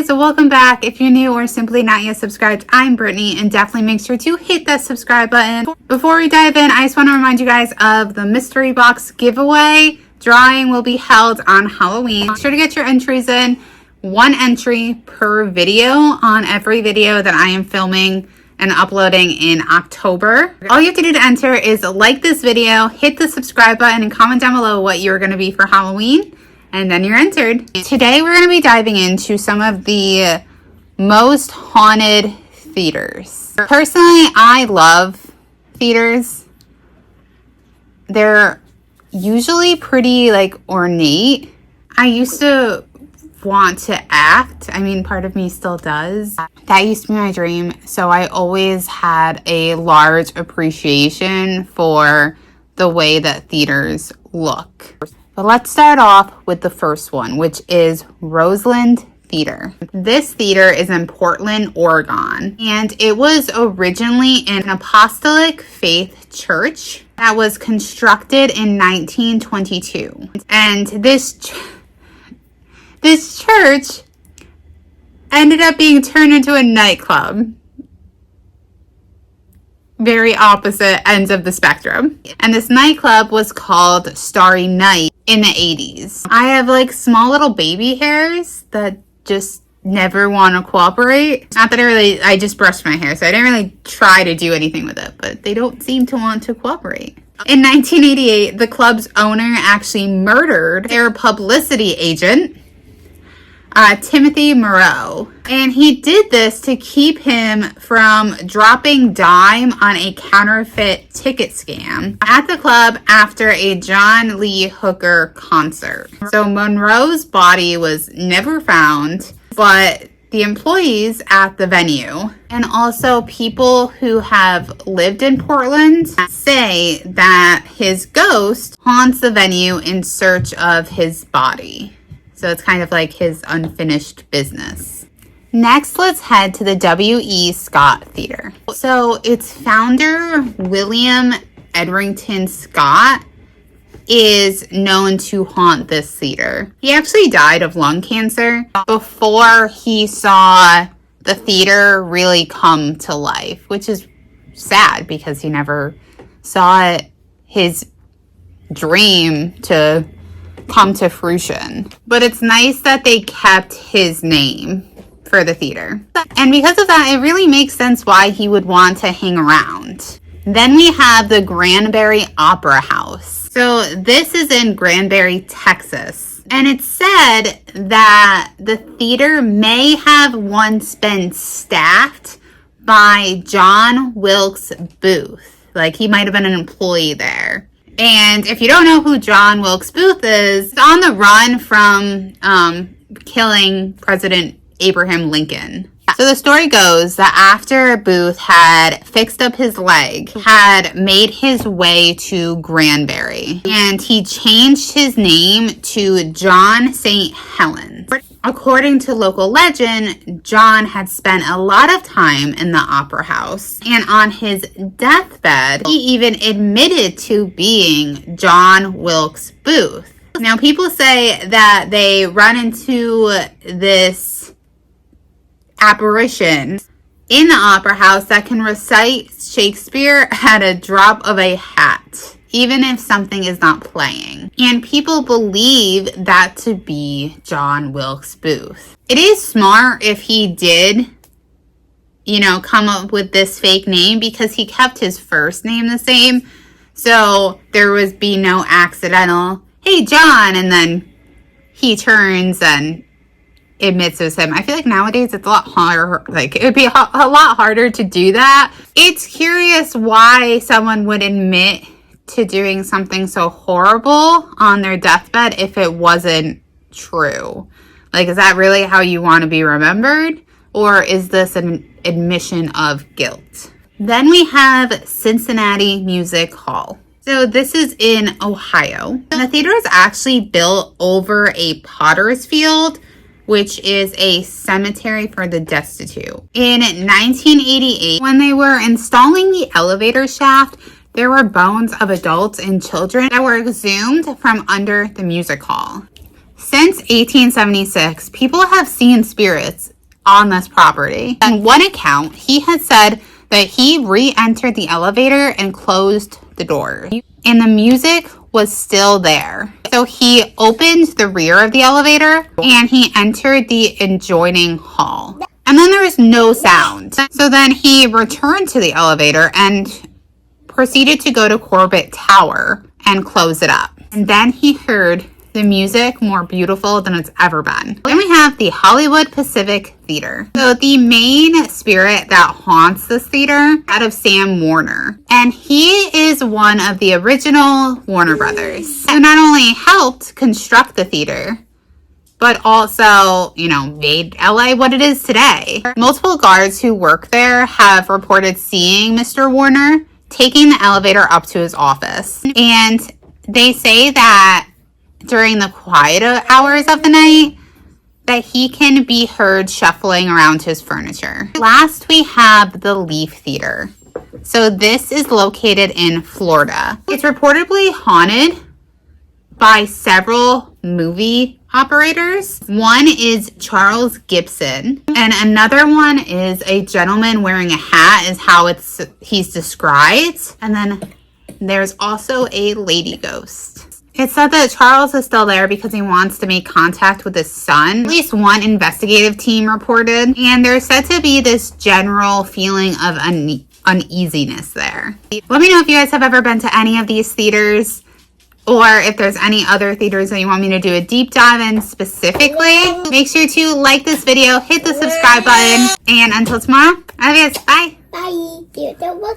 guys, welcome back. If you're new or simply not yet subscribed, I'm Brittany, and definitely make sure to hit that subscribe button. Before we dive in, I just want to remind you guys of the mystery box giveaway. Drawing will be held on Halloween. Make sure to get your entries in. 1 entry per video on every video that I am filming and uploading in October. All you have to do to enter is like this video, hit the subscribe button, and comment down below what you're going to be for Halloween. And then you're entered. Today we're going to be diving into some of the most haunted theaters. Personally, I love theaters. They're usually pretty ornate. I used to want to act. I mean, part of me still does. That used to be my dream. So I always had a large appreciation for the way that theaters look. But let's start off with the first one, which is Roseland Theater. This theater is in Portland, Oregon, and it was originally an apostolic faith church that was constructed in 1922. And this church ended up being turned into a nightclub. Very opposite ends of the spectrum. And this nightclub was called Starry Night in the 80s. I have small little baby hairs that just never want to cooperate. Not that I just brushed my hair, so I didn't really try to do anything with it, but they don't seem to want to cooperate. In 1988, the club's owner actually murdered their publicity agent, Timothy Moreau, and he did this to keep him from dropping dime on a counterfeit ticket scam at the club after a John Lee Hooker concert. So Monroe's body was never found, but the employees at the venue and also people who have lived in Portland say that his ghost haunts the venue in search of his body. So it's kind of like his unfinished business. Next, let's head to the W.E. Scott Theater. So its founder, William Edrington Scott, is known to haunt this theater. He actually died of lung cancer before he saw the theater really come to life, which is sad because he never saw his dream to come to fruition. But it's nice that they kept his name for the theater. And because of that, it really makes sense why he would want to hang around. Then we have the Granbury Opera House. So this is in Granbury, Texas. And it's said that the theater may have once been staffed by John Wilkes Booth. He might have been an employee there. And if you don't know who John Wilkes Booth is, he's on the run from killing President Abraham Lincoln. So the story goes that after Booth had fixed up his leg, had made his way to Granbury, and he changed his name to John St. Helens. According to local legend, John had spent a lot of time in the opera house, and on his deathbed, he even admitted to being John Wilkes Booth. Now, people say that they run into this apparition in the opera house that can recite Shakespeare at a drop of a hat, even if something is not playing. And people believe that to be John Wilkes Booth. It is smart if he did, come up with this fake name, because he kept his first name the same. So there would be no accidental, "Hey, John," and then he turns and admits it was him. I feel like nowadays it's a lot harder. It would be a lot harder to do that. It's curious why someone would admit to doing something so horrible on their deathbed if it wasn't true. Is that really how you want to be remembered? Or is this an admission of guilt? Then we have Cincinnati Music Hall. So this is in Ohio. And the theater is actually built over a potter's field, which is a cemetery for the destitute. In 1988, when they were installing the elevator shaft, there were bones of adults and children that were exhumed from under the music hall. Since 1876, people have seen spirits on this property. On one account, he had said that he re-entered the elevator and closed the door, and the music was still there. So he opened the rear of the elevator and he entered the adjoining hall. And then there was no sound. So then he returned to the elevator and proceeded to go to Corbett Tower and close it up. And then he heard the music more beautiful than it's ever been. Then we have the Hollywood Pacific Theater. So the main spirit that haunts this theater out of Sam Warner. And he is one of the original Warner Brothers, who not only helped construct the theater, but also, made LA what it is today. Multiple guards who work there have reported seeing Mr. Warner taking the elevator up to his office. And they say that during the quiet hours of the night, that he can be heard shuffling around his furniture. Last, we have the Leaf Theater. So this is located in Florida. It's reportedly haunted by several movie operators. One is Charles Gibson, and another one is a gentleman wearing a hat is how he's described. And then there's also a lady ghost. It's said that Charles is still there because he wants to make contact with his son. At least one investigative team reported, and there's said to be this general feeling of uneasiness there. Let me know if you guys have ever been to any of these theaters, or if there's any other theaters that you want me to do a deep dive in specifically. Make sure to like this video, hit the subscribe button, and until tomorrow, I love you guys. Bye. Bye.